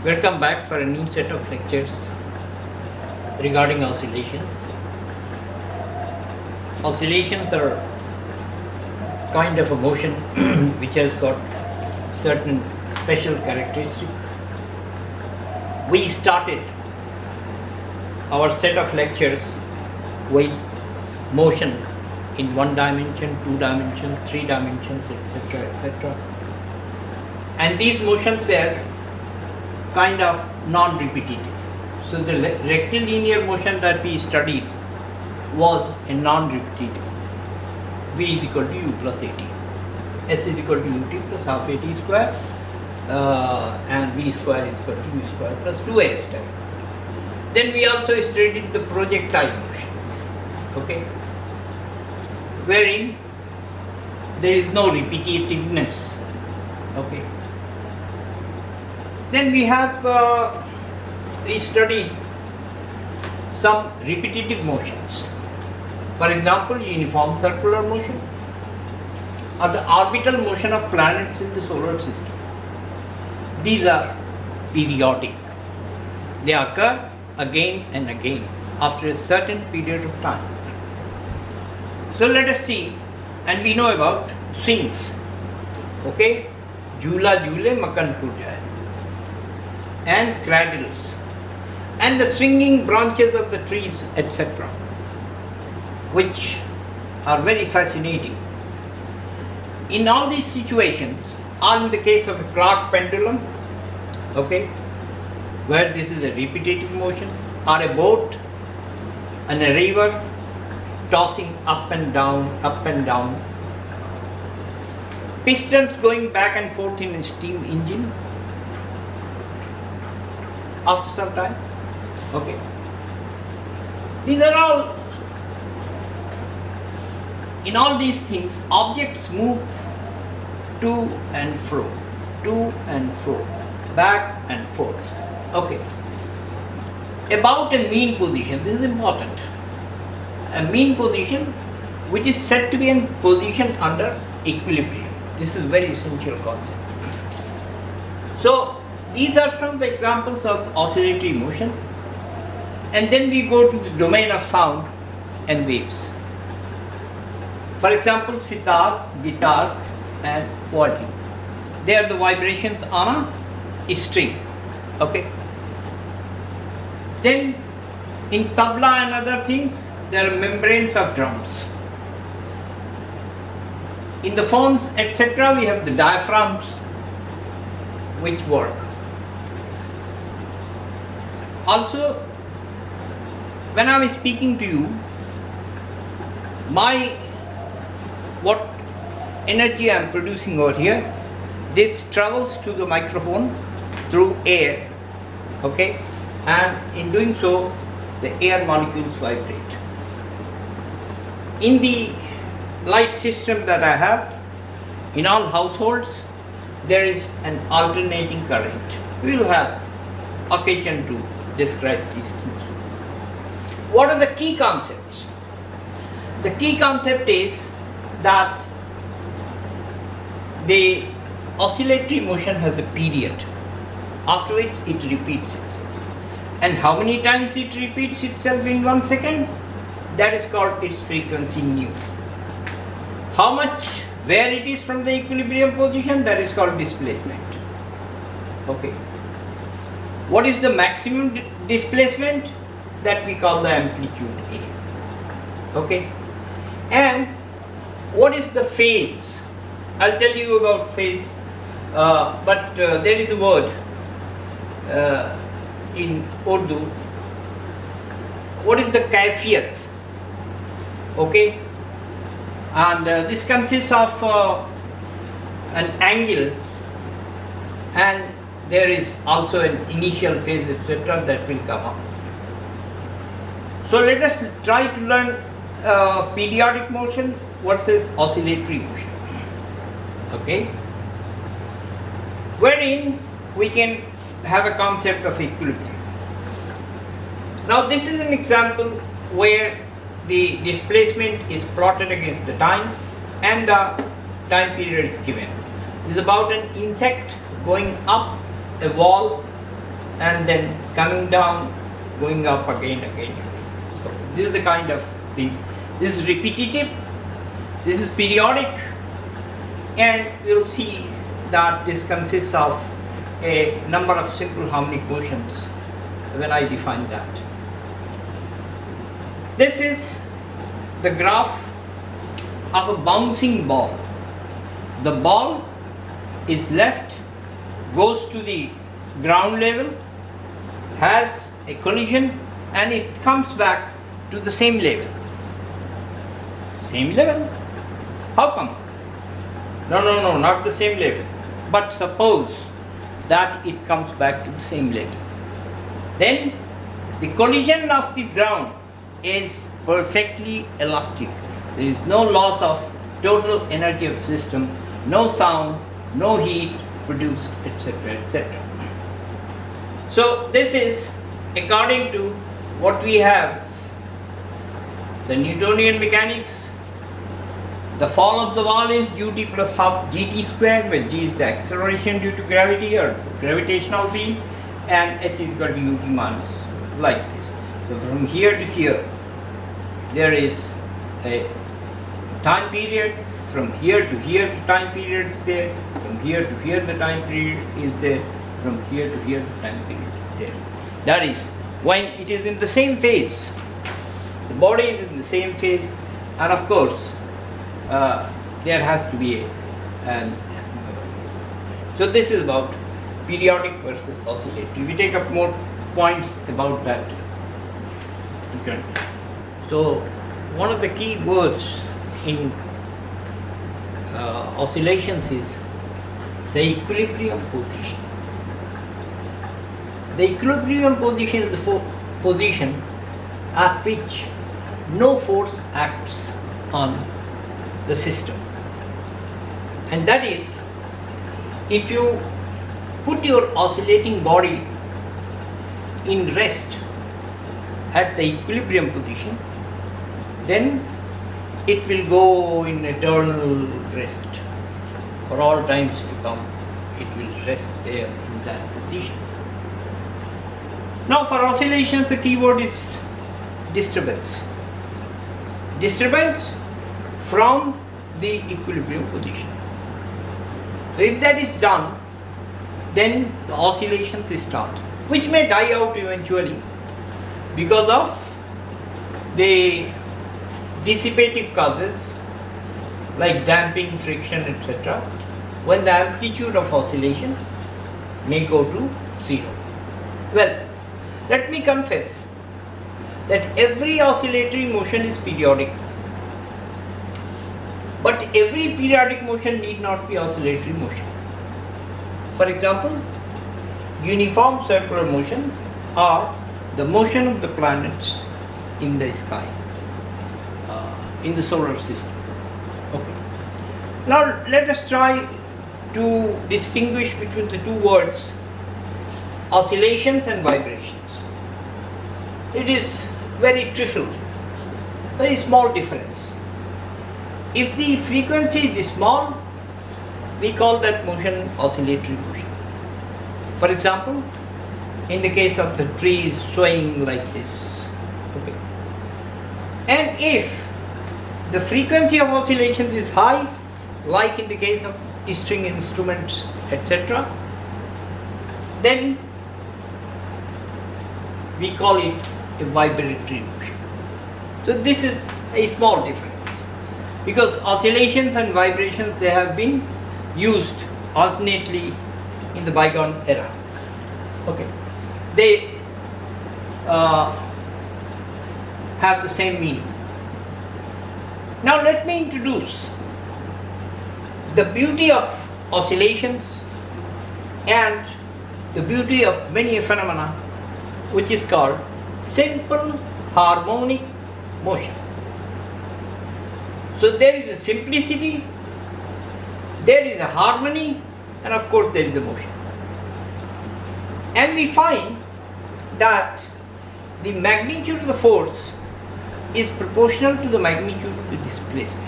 Welcome back for a new set of lectures regarding oscillations. Oscillations are kind of a motion which has got certain special characteristics. We started our set of lectures with motion in 1 dimension, 2 dimensions, 3 dimensions, etc., etc. And these motions were kind of non-repetitive. So the rectilinear motion that we studied was a non-repetitive. V is equal to U plus AT. S is equal to UT plus half AT square and V square is equal to U square plus 2AS time. Then we also studied the projectile motion, okay, wherein there is no repetitiveness, okay. Then we studied some repetitive motions. For example, uniform circular motion or the orbital motion of planets in the solar system. These are periodic. They occur again and again after a certain period of time. So let us see, and we know about swings, okay, jhula jhule makan puja, and cradles, and the swinging branches of the trees, etc., which are very fascinating. In all these situations, or in the case of a clock pendulum, okay, where this is a repetitive motion, or a boat and a river tossing up and down, pistons going back and forth in a steam engine after some time, okay. These are all, in all these things, objects move to and fro, back and forth, okay. About a mean position, this is important. A mean position which is said to be in position under equilibrium. This is a very essential concept. So these are some of the examples of oscillatory motion, and then we go to the domain of sound and waves. For example, sitar, guitar and violin. They are the vibrations on a string, okay. Then in tabla and other things, there are membranes of drums. In the phones, etc., we have the diaphragms which work. Also, when I am speaking to you, what energy I am producing over here, this travels to the microphone through air, okay, and in doing so, the air molecules vibrate. In the light system that I have, in all households, there is an alternating current. We will have occasion to describe these things. What are the key concepts? The key concept is that the oscillatory motion has a period after which it repeats itself. And how many times it repeats itself in 1 second? That is called its frequency nu. How much, where it is from the equilibrium position, that is called displacement, okay. What is the maximum displacement? That we call the amplitude A, okay. And what is the phase? I'll tell you about phase, but there is a word in Urdu. What is the kaifiyat? Okay, and this consists of an angle, and there is also an initial phase, etc., that will come up. So let us try to learn periodic motion versus oscillatory motion, okay, wherein we can have a concept of equilibrium. Now this is an example where the displacement is plotted against the time and the time period is given. It is about an insect going up a wall and then coming down, going up again. So this is the kind of thing. This is repetitive, this is periodic, and you'll see that this consists of a number of simple harmonic motions when I define that. This is the graph of a bouncing ball. The ball is left, goes to the ground level, has a collision, and it comes back to the same level. Same level? How come? No, not the same level. But suppose that it comes back to the same level. Then the collision of the ground is perfectly elastic. There is no loss of total energy of the system, no sound, no heat produced, etc., etc. So this is according to what we have, the Newtonian mechanics. The fall of the ball is ut plus half gt square, where g is the acceleration due to gravity or gravitational field, and h is equal to ut minus, like this. So from here to here, there is a time period. From here to here, the time period is there. From here to here, the time period is there. From here to here, the time period is there. That is when it is in the same phase. The body is in the same phase, and of course, there has to be an. So this is about periodic versus oscillatory. We take up more points about that. Okay. So one of the key words in oscillations is the equilibrium position. The equilibrium position is the position at which no force acts on the system, and that is, if you put your oscillating body in rest at the equilibrium position, then it will go in eternal rest for all times to come. It will rest there in that position. Now for oscillations, the key word is disturbance. Disturbance from the equilibrium position. So if that is done, then the oscillations start, which may die out eventually because of the dissipative causes like damping, friction, etc., when the amplitude of oscillation may go to zero. Well, let me confess that every oscillatory motion is periodic, but every periodic motion need not be oscillatory motion. For example, uniform circular motion or the motion of the planets in the sky, in the solar system. Okay. Now let us try to distinguish between the two words, oscillations and vibrations. It is very trivial, very small difference. If the frequency is small, we call that motion oscillatory motion. For example, in the case of the trees swaying like this. Okay. And if the frequency of oscillations is high, like in the case of string instruments, etc., then we call it a vibratory motion. So this is a small difference, because oscillations and vibrations, they have been used alternately in the bygone era. Okay, they have the same meaning. Now let me introduce the beauty of oscillations and the beauty of many phenomena, which is called simple harmonic motion. So there is a simplicity, there is a harmony, and of course there is a motion. And we find that the magnitude of the force is proportional to the magnitude of the displacement.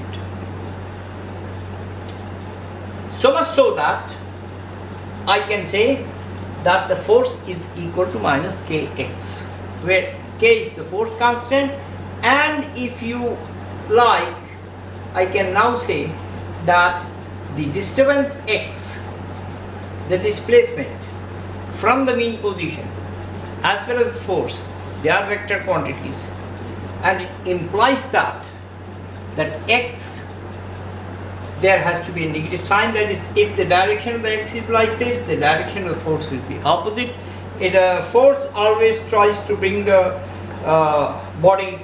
So much so that I can say that the force is equal to minus kx, where k is the force constant, and if you like, I can now say that the disturbance x, the displacement from the mean position, as well as force, they are vector quantities, and it implies that x, there has to be a negative sign. That is, if the direction of the x is like this, the direction of the force will be opposite. Force always tries to bring the body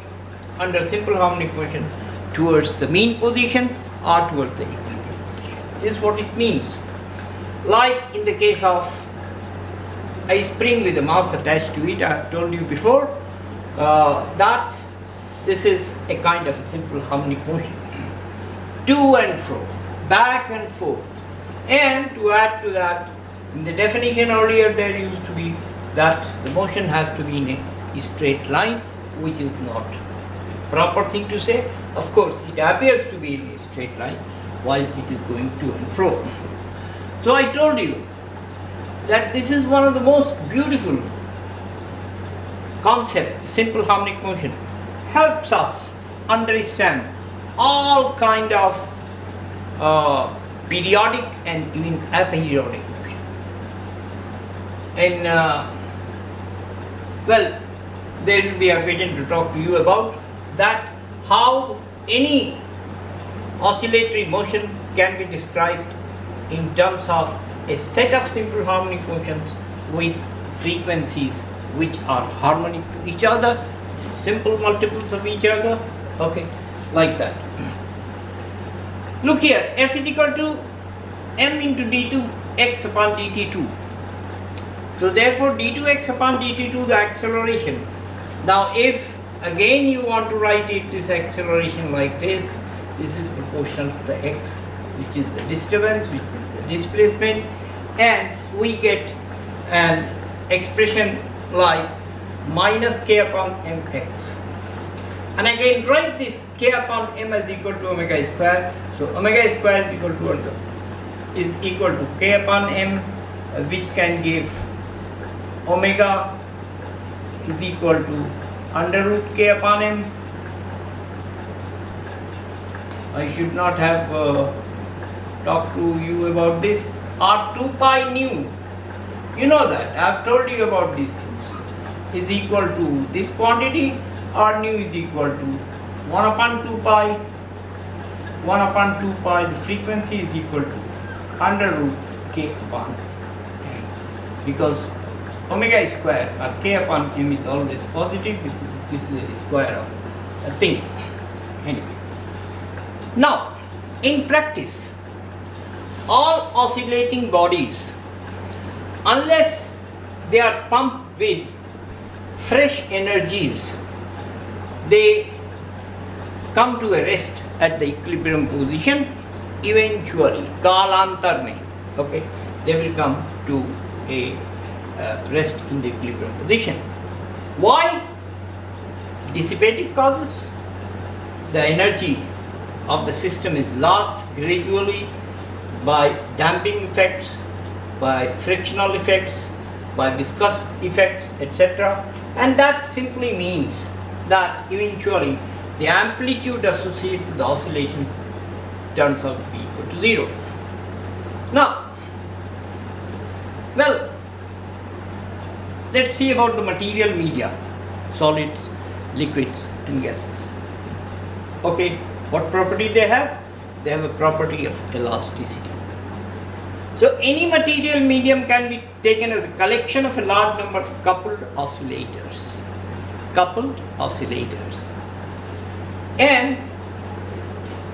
under simple harmonic motion towards the mean position or towards the equilibrium position. This is what it means. Like in the case of a spring with a mass attached to it, I have told you before that this is a kind of a simple harmonic motion. To and fro, back and forth. And to add to that, in the definition earlier there used to be that the motion has to be in a straight line, which is not a proper thing to say. Of course, it appears to be in a straight line while it is going to and fro. So I told you that this is one of the most beautiful concepts. Simple harmonic motion helps us understand all kind of periodic and even aperiodic motion. And well, there will be a occasion to talk to you about that, how any oscillatory motion can be described in terms of a set of simple harmonic motions with frequencies which are harmonic to each other, simple multiples of each other, okay, like that. Look here, F is equal to m into d2 x upon dt2. So therefore d2x upon dt2, the acceleration. Now if again you want to write it, this acceleration like this is proportional to the x, which is the disturbance, which is the displacement, and we get an expression like minus k upon mx. And again write this k upon m is equal to omega square. So omega square is equal to k upon m, which can give omega is equal to under root k upon m. I should not have talked to you about this. Or 2 pi nu, you know that, I have told you about these things, is equal to this quantity, or nu is equal to 1 upon 2 pi, 1 upon 2 pi, the frequency is equal to under root k upon m, because omega square or k upon m is always positive. This is the square of a thing. Anyway, now in practice, all oscillating bodies, unless they are pumped with fresh energies, they come to a rest at the equilibrium position eventually, kalantar mein, okay, they will come to a rest in the equilibrium position. Why? Dissipative causes. The energy of the system is lost gradually by damping effects, by frictional effects, by viscous effects, etc. And that simply means that eventually the amplitude associated with the oscillations turns out to be equal to 0. Now, well, let's see about the material media, solids, liquids and gases. Okay, what property they have? They have a property of elasticity. So any material medium can be taken as a collection of a large number of coupled oscillators. Coupled oscillators. And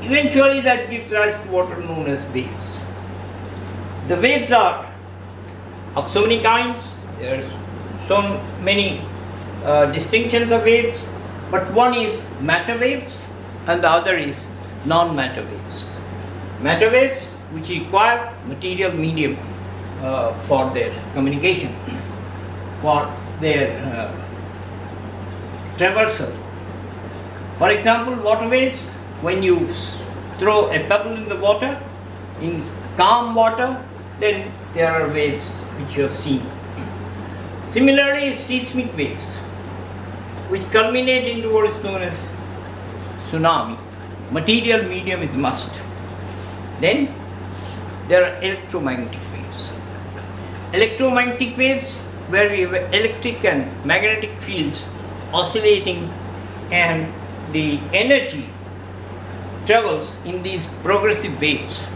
eventually that gives rise to what are known as waves. The waves are of so many kinds. There are so many distinctions of waves, but one is matter waves and the other is non-matter waves. Matter waves which require material medium for their communication, for their traversal. For example, water waves, when you throw a pebble in the water, in calm water, then there are waves which you have seen. Similarly, seismic waves, which culminate into what is known as tsunami. Material medium is must. Then there are electromagnetic waves. Electromagnetic waves, where we have electric and magnetic fields oscillating, and the energy travels in these progressive waves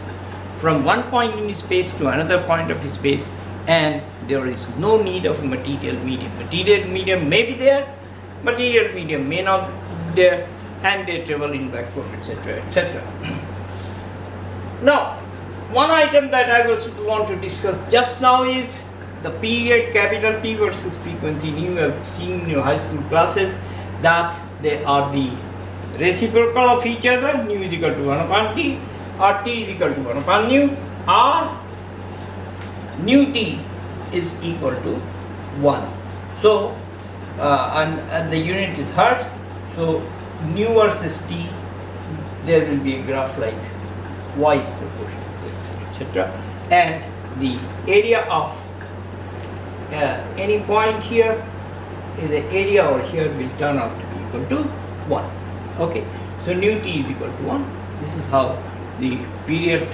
from one point in space to another point of space, and there is no need of a material medium. Material medium may be there, material medium may not be there, and they travel in backward, etc., etc. Now, one item that I want to discuss just now is the period capital T versus frequency. You have seen in your high school classes that they are the reciprocal of each other. Nu is equal to 1 upon T, or T is equal to 1 upon nu, or nu T is equal to 1. So, and the unit is hertz. So, nu versus T, there will be a graph like y is proportional to x, etc. And the area of any point here, the area over here will turn out to be equal to 1. Okay, so nu T is equal to 1. This is how the period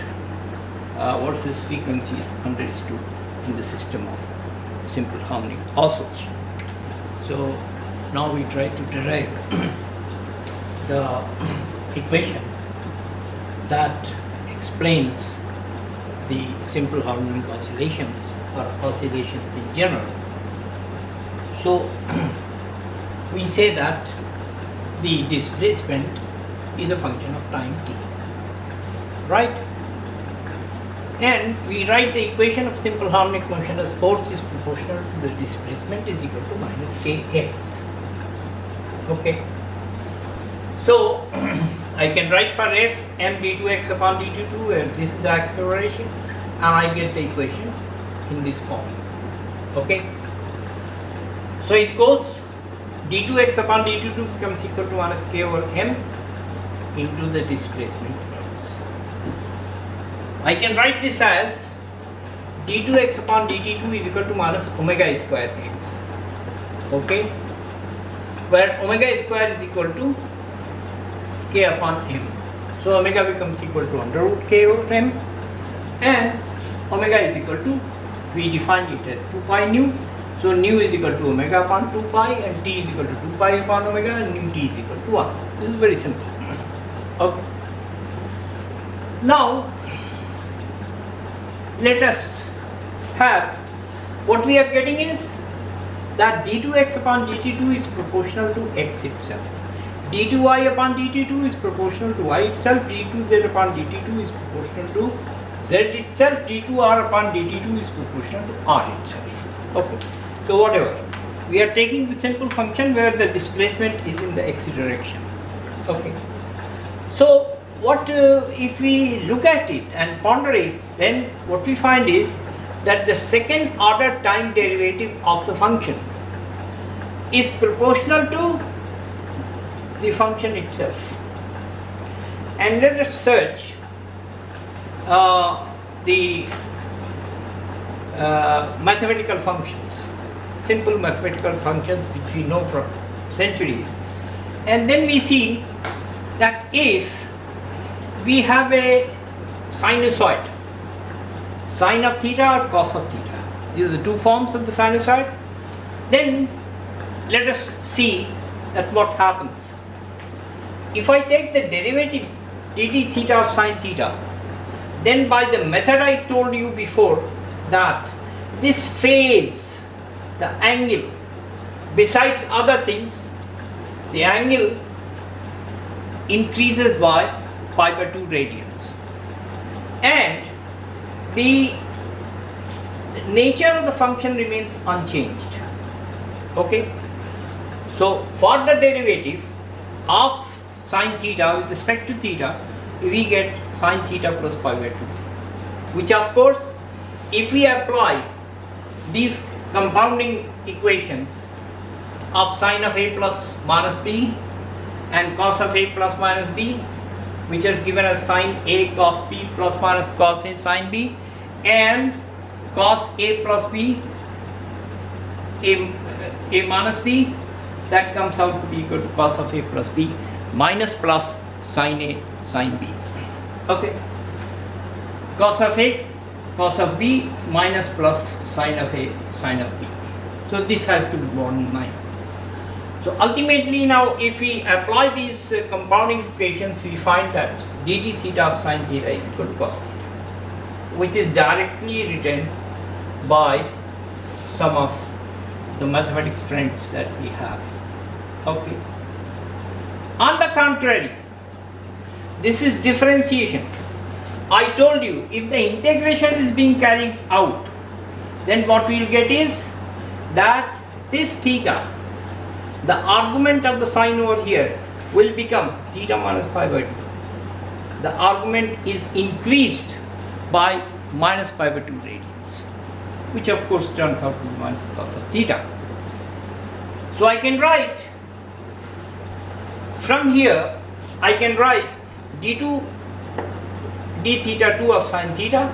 versus frequency is understood in the system of simple harmonic oscillation. So now we try to derive the equation that explains the simple harmonic oscillations or oscillations in general. So we say that the displacement is a function of time t, right? And we write the equation of simple harmonic motion as force is proportional to the displacement is equal to minus kx. Okay. So I can write for f m d2x upon dt2, where this is the acceleration, and I get the equation in this form. Okay. So it goes d2x upon dt2 becomes equal to minus k over m into the displacement x. I can write this as d2x upon dt2 is equal to minus omega square x. Okay, where omega square is equal to k upon m. So omega becomes equal to under root k over m, and omega is equal to, we defined it as 2 pi nu. So nu is equal to omega upon 2 pi, and t is equal to 2 pi upon omega, and nu t is equal to 1. This is very simple. Okay. Now let us have, what we are getting is that d2x upon dt2 is proportional to x itself. d2y upon dt2 is proportional to y itself. d2z upon dt2 is proportional to z itself. d2r upon dt2 is proportional to r itself. Okay. So whatever, we are taking the simple function where the displacement is in the x direction. Okay. So what if we look at it and ponder it, then what we find is that the second order time derivative of the function is proportional to the function itself. And let us search the mathematical functions, simple mathematical functions which we know from centuries, and then we see that if we have a sinusoid, sine of theta or cos of theta, these are the two forms of the sinusoid, then let us see that what happens. If I take the derivative dt theta of sine theta, then by the method I told you before, that this phase, the angle, besides other things, the angle increases by pi by 2 radians, and the nature of the function remains unchanged. Okay, so for the derivative of sine theta with respect to theta, we get sine theta plus pi by 2, which of course, if we apply these compounding equations of sine of a plus minus b and cos of a plus minus b, which are given as sine a cos b plus minus cos a sine b, and cos a plus b a minus b, that comes out to be equal to cos of a plus b minus plus sin a sin b. Okay, cos of a cos of b minus plus sin of a sin of b. So this has to be borne in mind. So ultimately now if we apply these compounding equations, we find that dt theta of sin theta is equal to cos theta, which is directly written by some of the mathematics friends that we have. Okay. On the contrary, this is differentiation. I told you if the integration is being carried out, then what we will get is that this theta, the argument of the sign over here, will become theta minus pi by 2. The argument is increased by minus pi by 2 radians, which of course turns out to be minus cos of theta. So I can write from here, I can write d2 d theta 2 of sin theta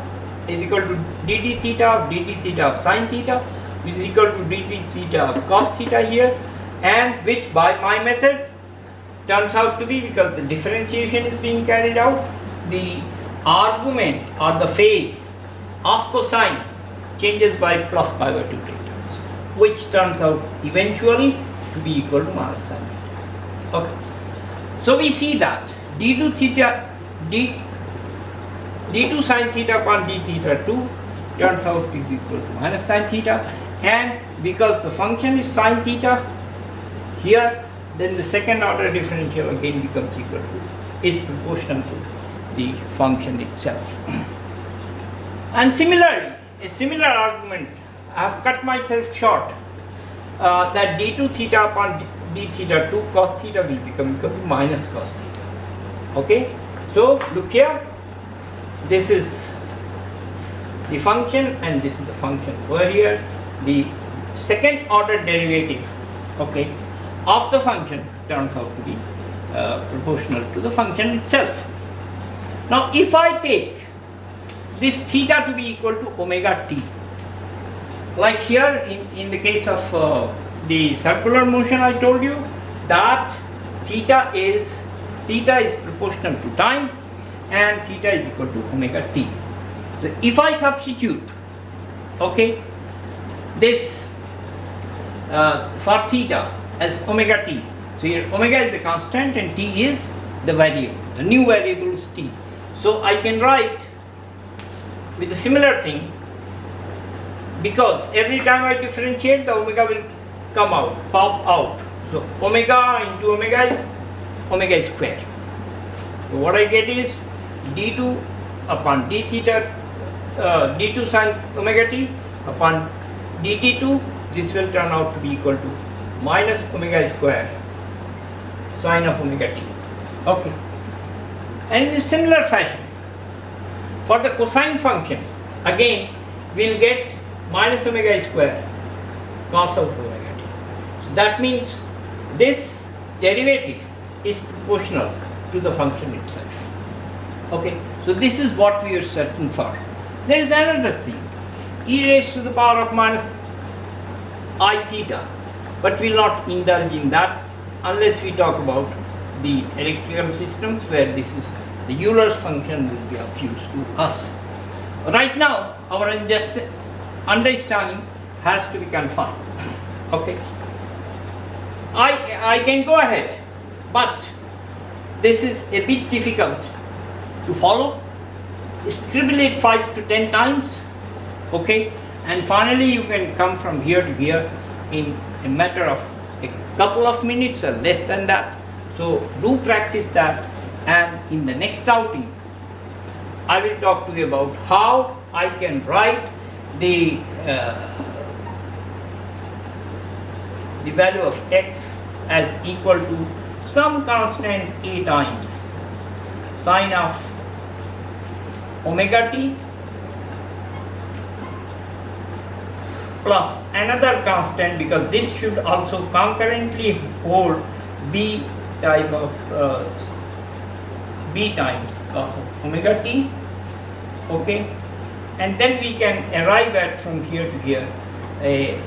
is equal to dd theta of dd theta of sin theta, which is equal to dd theta of cos theta here, and which by my method turns out to be, because the differentiation is being carried out, the argument or the phase of cosine changes by plus pi by 2 radians, which turns out eventually to be equal to minus sin theta. Okay. So we see that d2 theta d2 sin theta upon d theta 2 turns out to be equal to minus sin theta, and because the function is sin theta here, then the second order differential again becomes equal to, is proportional to the function itself. And similarly, a similar argument, I have cut myself short, that d2 theta upon d theta 2 cos theta will become equal to minus cos theta. Okay, so look here, this is the function and this is the function over here. The second order derivative, okay, of the function turns out to be proportional to the function itself. Now if I take this theta to be equal to omega t, like here in the case of the circular motion, I told you that theta is proportional to time and theta is equal to omega t. So if I substitute, okay, this for theta as omega t, so here omega is the constant and t is the variable, the new variable is t. So I can write with a similar thing, because every time I differentiate, the omega will come out, pop out. So omega into omega is square. So what I get is d2 upon d theta, d2 sin omega t upon dt2, this will turn out to be equal to minus omega square sine of omega t. Okay. And in a similar fashion, for the cosine function, again we will get minus omega square cos of omega t. So that means this derivative is proportional to the function itself. Okay, so this is what we are searching for. There is another thing, e raised to the power of minus I theta, but we will not indulge in that unless we talk about the electrical systems where this is the Euler's function will be of use to us. Right now our understanding has to be confined. Okay, I can go ahead, but this is a bit difficult to follow. Scribble it 5 to 10 times, okay, and finally you can come from here to here in a matter of a couple of minutes or less than that. So do practice that, and in the next outing I will talk to you about how I can write the value of x as equal to some constant a times sine of omega t plus another constant, because this should also concurrently hold b type of b times cos of omega t. Okay, and then we can arrive at from here to here a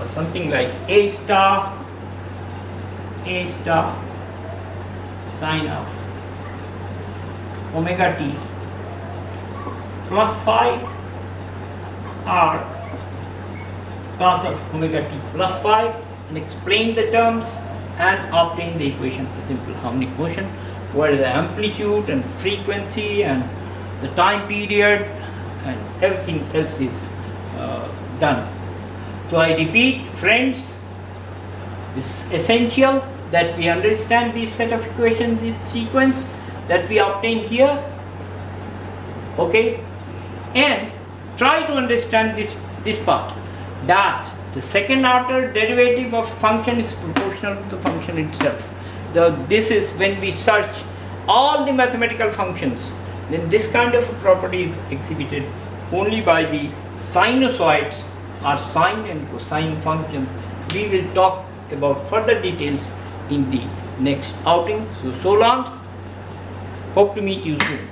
something like A star sine of omega t plus phi or cos of omega t plus phi, and explain the terms and obtain the equation for simple harmonic motion where the amplitude and frequency and the time period and everything else is done. So I repeat, friends, it's essential that we understand this set of equations, this sequence that we obtained here, okay, and try to understand this part, that the second order derivative of function is proportional to the function itself. This is when we search all the mathematical functions, then this kind of a property is exhibited only by the sinusoids or sine and cosine functions. We will talk about further details in the next outing. So long. Hope to meet you soon.